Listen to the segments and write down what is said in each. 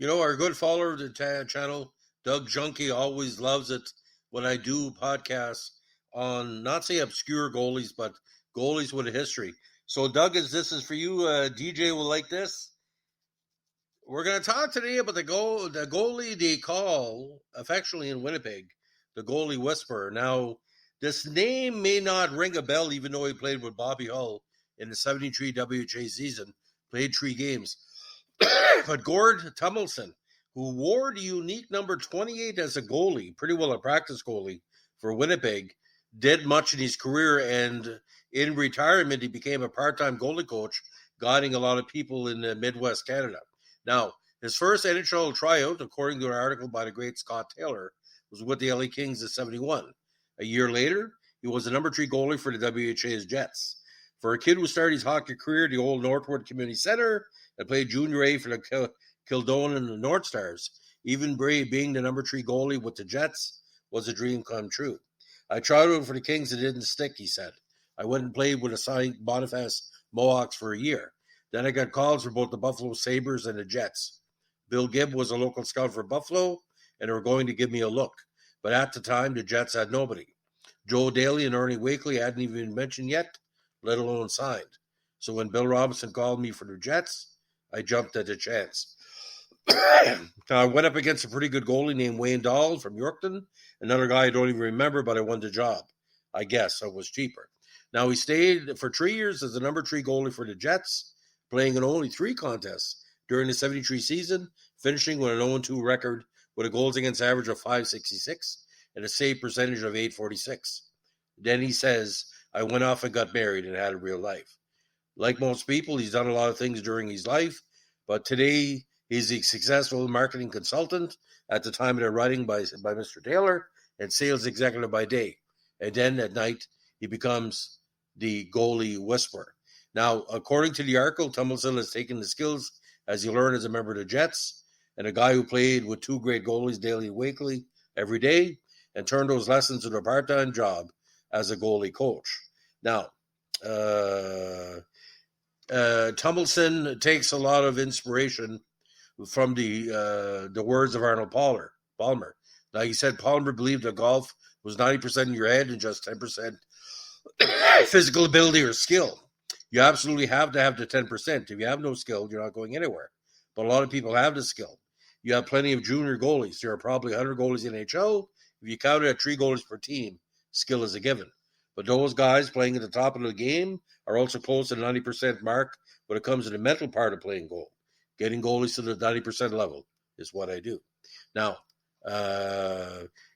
Our good follower of the channel, Doug Junkie, always loves it when I do podcasts on, not say obscure goalies, but goalies with a history. So, Doug, this is for you. DJ will like this. We're going to talk today about the goalie they call, affectionately in Winnipeg, the goalie whisperer. Now, this name may not ring a bell, even though he played with Bobby Hull in the 73 WHA season, played 3 games. But Gord Tummelson, who wore the unique number 28 as a goalie, pretty well a practice goalie for Winnipeg, did much in his career, and in retirement, he became a part-time goalie coach, guiding a lot of people in Midwest Canada. Now, his first NHL tryout, according to an article by the great Scott Taylor, was with the LA Kings in 71. A year later, he was the number 3 goalie for the WHA's Jets. For a kid who started his hockey career at the old Northwood Community Center and played Junior A for the Kildonan and the North Stars, even being the number 3 goalie with the Jets was a dream come true. I tried out for the Kings and it didn't stick, he said. I went and played with the St. Boniface Mohawks for a year. Then I got calls for both the Buffalo Sabres and the Jets. Bill Gibb was a local scout for Buffalo, and they were going to give me a look. But at the time, the Jets had nobody. Joe Daly and Ernie Wakely hadn't even been mentioned yet, let alone signed. So when Bill Robinson called me for the Jets, I jumped at the chance. I went up against a pretty good goalie named Wayne Dahl from Yorkton, another guy I don't even remember, but I won the job. I guess I was cheaper. Now, he stayed for 3 years as the number 3 goalie for the Jets, playing in only 3 contests during the 73 season, finishing with an 0-2 record with a goals against average of .566 and a save percentage of .846. Then he says, I went off and got married and had a real life. Like most people, he's done a lot of things during his life, but today he's a successful marketing consultant at the time of the writing by Mr. Taylor and sales executive by day. And then at night, he becomes the goalie whisperer. Now, according to the article, Tummelson has taken the skills as he learned as a member of the Jets and a guy who played with 2 great goalies, Daly and Wakely, every day, and turned those lessons into a part-time job as a goalie coach. Now, Tummelson takes a lot of inspiration from the words of Arnold Palmer. Now, he said Palmer believed that golf was 90% in your head and just 10% physical ability or skill. You absolutely have to have the 10%. If you have no skill, you're not going anywhere. But a lot of people have the skill. You have plenty of junior goalies. There are probably 100 goalies in NHL. If you count it at 3 goalies per team, skill is a given. But those guys playing at the top of the game are also close to the 90% mark when it comes to the mental part of playing goal. Getting goalies to the 90% level is what I do. Now,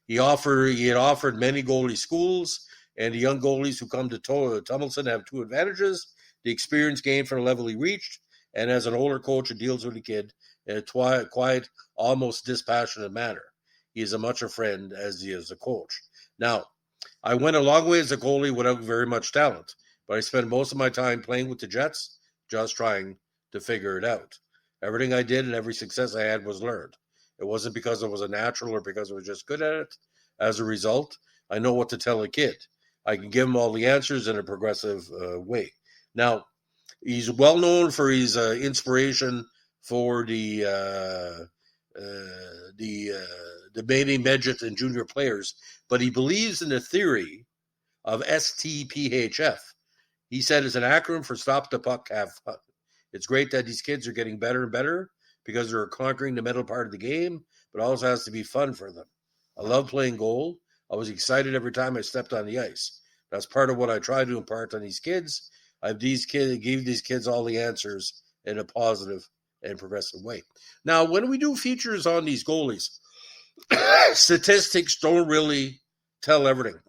he had offered many goalie schools, and the young goalies who come to Tummelson have 2 advantages: the experience gained from the level he reached, and as an older coach who deals with the kid in a quiet, almost dispassionate manner. He is as much a friend as he is a coach. Now, I went a long way as a goalie without very much talent, but I spent most of my time playing with the Jets, just trying to figure it out. Everything I did and every success I had was learned. It wasn't because I was a natural or because I was just good at it. As a result, I know what to tell a kid. I can give him all the answers in a progressive way. Now, he's well known for his inspiration for the baby midget and junior players, but he believes in the theory of STPHF. He said it's an acronym for Stop the Puck, Have Fun. It's great that these kids are getting better and better because they're conquering the mental part of the game, but it also has to be fun for them. I love playing goal. I was excited every time I stepped on the ice. That's part of what I try to impart on these kids. Gave these kids all the answers in a positive and progressive way. Now, when we do features on these goalies, statistics don't really tell everything.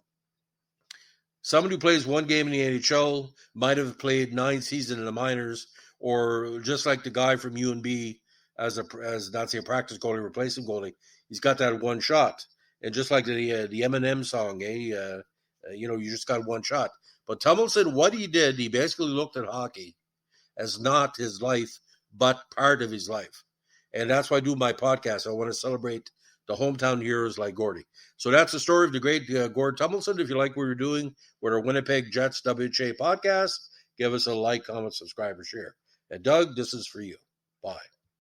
Somebody who plays 1 game in the NHL might have played 9 seasons in the minors, or just like the guy from UNB as not say a practice goalie, replacement goalie, he's got that 1 shot. And just like the Eminem song, you just got 1 shot. But Tummelson, what he did, he basically looked at hockey as not his life, but part of his life. And that's why I do my podcast. I want to celebrate the hometown heroes like Gordy. So that's the story of the great Gord Tummelson. If you like what we're doing with our Winnipeg Jets WHA podcast, give us a like, comment, subscribe, or share. And Doug, this is for you. Bye.